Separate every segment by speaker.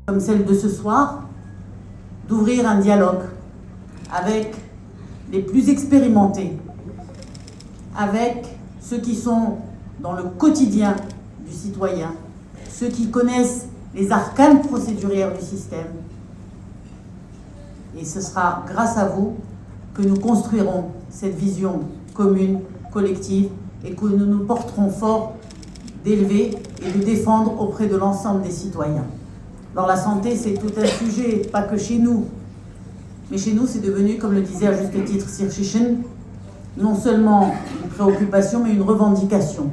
Speaker 1: comme celle de ce soir, d'ouvrir un dialogue avec les plus expérimentés, avec ceux qui sont dans le quotidien du citoyen, ceux qui connaissent les arcanes procédurières du système. Et ce sera grâce à vous que nous construirons cette vision commune, collective, et que nous nous porterons fort d'élever et de défendre auprès de l'ensemble des citoyens. Alors la santé, c'est tout un sujet, pas que chez nous. Mais chez nous, c'est devenu, comme le disait à juste titre Sir Shishin, non seulement une préoccupation, mais une revendication.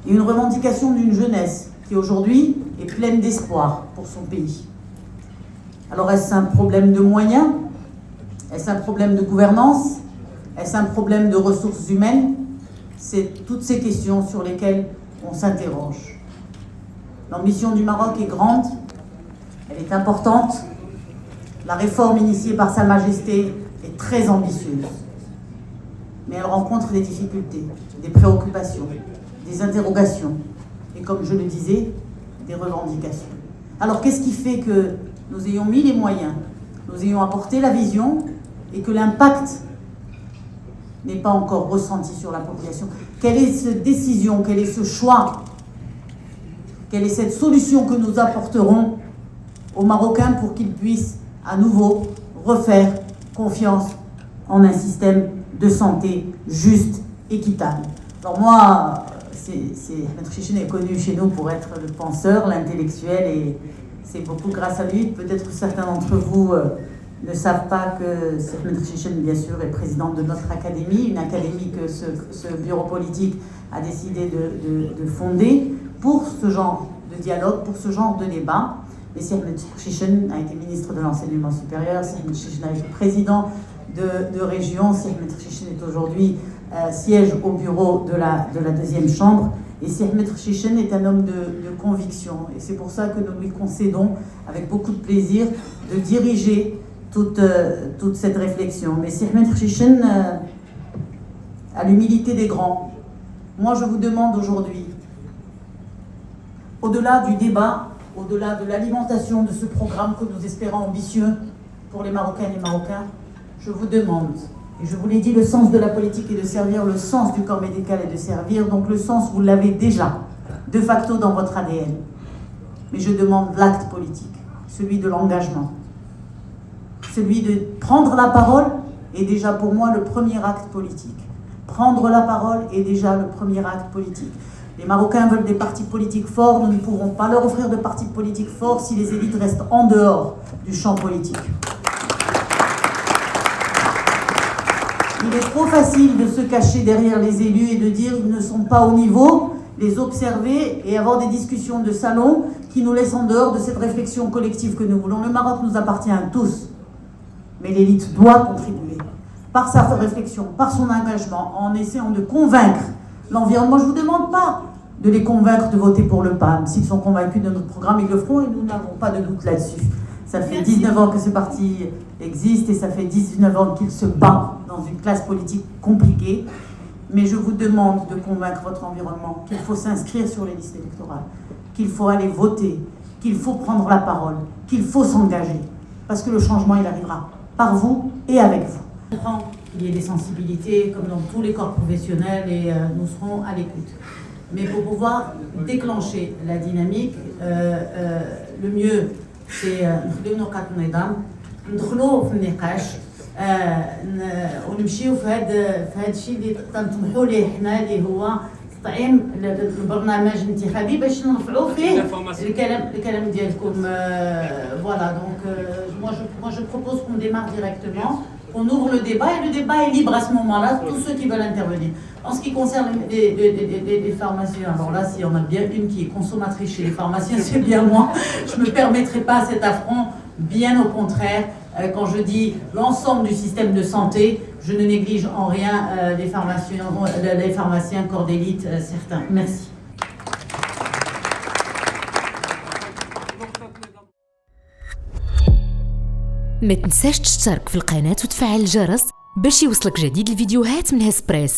Speaker 1: Et une revendication d'une jeunesse qui aujourd'hui est pleine d'espoir pour son pays. Alors est-ce un problème de moyens? Est-ce un problème de gouvernance? Est-ce un problème de ressources humaines? C'est toutes ces questions sur lesquelles on s'interroge. L'ambition du Maroc est grande, elle est importante. La réforme initiée par Sa Majesté est très ambitieuse. Mais elle rencontre des difficultés, des préoccupations, des interrogations et, comme je le disais, des revendications. Alors qu'est-ce qui fait que nous ayons mis les moyens, nous ayons apporté la vision et que l'impact n'est pas encore ressenti sur la population? Quelle est cette décision, quel est ce choix, quelle est cette solution que nous apporterons aux Marocains pour qu'ils puissent à nouveau refaire confiance en un système de santé juste, équitable? Alors moi, Ahmed Chichin est connu chez nous pour être le penseur, l'intellectuel, et c'est beaucoup grâce à lui. Peut-être que certains d'entre vous ne savent pas que Ahmed Chichin, bien sûr, est président de notre académie, une académie que ce bureau politique a décidé de fonder pour ce genre de dialogue, pour ce genre de débat. Mais Ahmed Chichin a été ministre de l'Enseignement supérieur, Ahmed Chichin a été président de région, Ahmed Chichin est aujourd'hui siège au bureau de la deuxième chambre. Et Ahmed Chichin est un homme de conviction. Et c'est pour ça que nous lui concédons, avec beaucoup de plaisir, de diriger toute cette réflexion. Mais Ahmed Chichin a l'humilité des grands. Moi, je vous demande aujourd'hui, au-delà du débat, au-delà de l'alimentation de ce programme que nous espérons ambitieux pour les Marocaines et les Marocains, je vous demande, et je vous l'ai dit, le sens de la politique est de servir, le sens du corps médical est de servir, donc le sens, vous l'avez déjà, de facto dans votre ADN. Mais je demande l'acte politique, celui de l'engagement, celui de prendre la parole est déjà pour moi le premier acte politique. Prendre la parole est déjà le premier acte politique. Les Marocains veulent des partis politiques forts, nous ne pourrons pas leur offrir de partis politiques forts si les élites restent en dehors du champ politique. Il est trop facile de se cacher derrière les élus et de dire qu'ils ne sont pas au niveau, les observer et avoir des discussions de salon qui nous laissent en dehors de cette réflexion collective que nous voulons. Le Maroc nous appartient à tous, mais l'élite doit contribuer par sa réflexion, par son engagement, en essayant de convaincre l'environnement. Je ne vous demande pas de les convaincre de voter pour le PAM. S'ils sont convaincus de notre programme, ils le feront et nous n'avons pas de doute là-dessus. Ça fait 19 ans que ce parti existe et ça fait 19 ans qu'il se bat dans une classe politique compliquée. Mais je vous demande de convaincre votre environnement qu'il faut s'inscrire sur les listes électorales, qu'il faut aller voter, qu'il faut prendre la parole, qu'il faut s'engager. Parce que le changement, il arrivera par vous et avec vous. Je comprends qu'il y ait des sensibilités, comme dans tous les corps professionnels, et nous serons à l'écoute. Mais pour pouvoir déclencher la dynamique, le mieux, c'est نخليو نقاط النظام ندخلوا في النقاش ونمشيو في هذا الشيء اللي تنطمحوا ليه حنا اللي هو تطعيم البرنامج الانتخابي باش نرفعوا فيه الكلام ديالكم. Voilà, donc moi je propose qu'on démarre directement, qu'on ouvre le débat et le débat est libre à ce moment-là, tous ceux qui veulent intervenir. En ce qui concerne les pharmaciens, alors là, s'il y en a bien une qui est consommatrice chez les pharmaciens, c'est bien moi. Je ne me permettrai pas cet affront, bien au contraire. Quand je dis l'ensemble du système de santé, je ne néglige en rien les pharmaciens corps d'élite, certains. Merci.
Speaker 2: ما تنساش تشترك في القناة وتفعل الجرس باش يوصلك جديد الفيديوهات من هسبريس.